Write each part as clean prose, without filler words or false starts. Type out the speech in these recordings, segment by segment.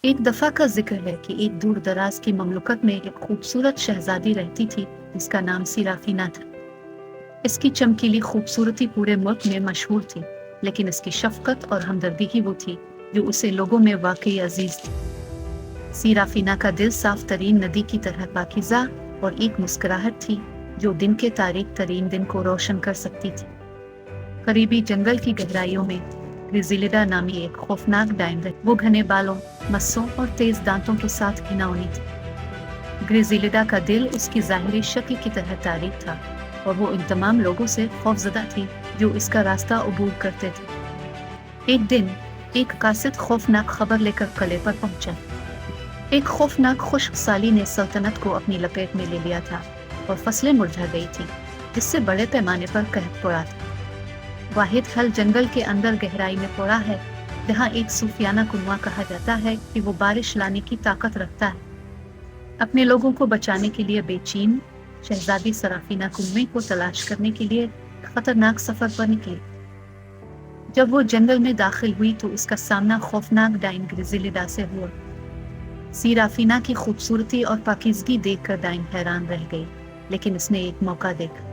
ایک دفعہ کا ذکر ہے کہ ایک دور دراز کی مملکت میں ایک خوبصورت شہزادی رہتی تھی جس کا نام سیرافینا تھا۔ اس کی چمکیلی خوبصورتی پورے ملک میں مشہور تھی، لیکن اس کی شفقت اور ہمدردی ہی وہ تھی جو اسے لوگوں میں واقعی عزیز تھی۔ سیرافینا کا دل صاف ترین ندی کی طرح پاکیزہ اور ایک مسکراہٹ تھی جو دن کے تاریک ترین دن کو روشن کر سکتی تھی۔ قریبی جنگل کی گہرائیوں میں گریزیلڈا نامی ایک خوفناک ڈائن رہتی۔ وہ گھنے بالوں، مسوں اور تیز دانتوں کے ساتھ گھناؤنی تھی۔ گریزیلڈا کا دل اس کی ظاہری شکل کی طرح تاریک تھا، اور وہ ان تمام لوگوں سے خوفزدہ تھی جو اس کا راستہ عبور کرتے تھے۔ ایک دن ایک قاصد خوفناک خبر لے کر قلعے پر پہنچا۔ ایک خوفناک خشک سالی نے سلطنت کو اپنی لپیٹ میں لے لیا تھا اور فصلیں مرجھا گئی تھی، جس سے بڑے پیمانے پر قحط پڑا تھا۔ واحد حل جنگل کے اندر گہرائی میں پڑا ہے، جہاں ایک صوفیانہ کنواں کہا جاتا ہے کہ وہ بارش لانے کی طاقت رکھتا ہے۔ اپنے لوگوں کو بچانے کے لیے بے چین شہزادی سرافینا کنویں کو تلاش کرنے کے لیے خطرناک سفر پر نکلی۔ جب وہ جنگل میں داخل ہوئی تو اس کا سامنا خوفناک ڈائن گریزیلڈا سے ہوا۔ سیرافینا کی خوبصورتی اور پاکیزگی دیکھ کر ڈائن حیران رہ گئی، لیکن اس نے ایک موقع دیکھا۔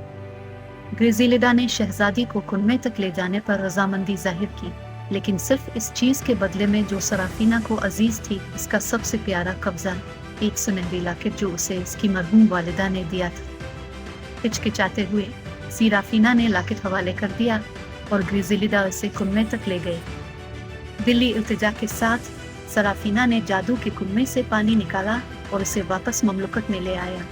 گریزیلڈا نے شہزادی کو کنویں تک لے جانے پر رضامندی ظاہر کی، لیکن صرف اس چیز کے بدلے میں جو سرافینا کو عزیز تھی، اس کا سب سے پیارا قبضہ، ایک سنہری لاکٹ جو اسے اس کی مرحوم والدہ نے دیا تھا۔ ہچکچاتے ہوئے سیرافینا نے لاکٹ حوالے کر دیا اور گریزیلڈا اسے کنویں تک لے گئے۔ دلی التجا کے ساتھ سرافینا نے جادو کے کنویں سے پانی نکالا اور اسے واپس مملکت میں لے آیا۔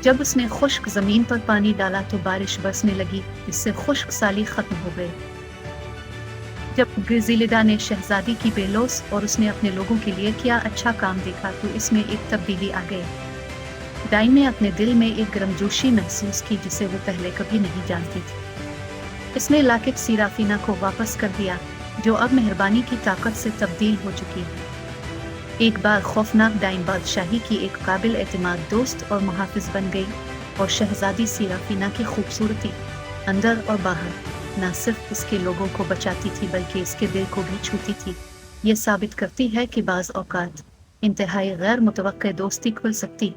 جب اس نے خشک زمین پر پانی ڈالا تو بارش برسنے لگی، اس سے خشک سالی ختم ہو گئی۔ جب گریزیلڈا نے شہزادی کی بے لوث اور اس نے اپنے لوگوں کے لیے کیا اچھا کام دیکھا تو اس میں ایک تبدیلی آ گئی۔ ڈائن نے اپنے دل میں ایک گرمجوشی محسوس کی جسے وہ پہلے کبھی نہیں جانتی تھی۔ اس نے لاکٹ سیرافینا کو واپس کر دیا، جو اب مہربانی کی طاقت سے تبدیل ہو چکی ہے۔ ایک بار خوفناک ڈائن بادشاہی کی ایک قابل اعتماد دوست اور محافظ بن گئی، اور شہزادی سیرافینا کی خوبصورتی اندر اور باہر نہ صرف اس کے لوگوں کو بچاتی تھی بلکہ اس کے دل کو بھی چھوتی تھی۔ یہ ثابت کرتی ہے کہ بعض اوقات انتہائی غیر متوقع دوستی کھل سکتی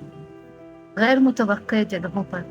غیر متوقع جگہوں پر۔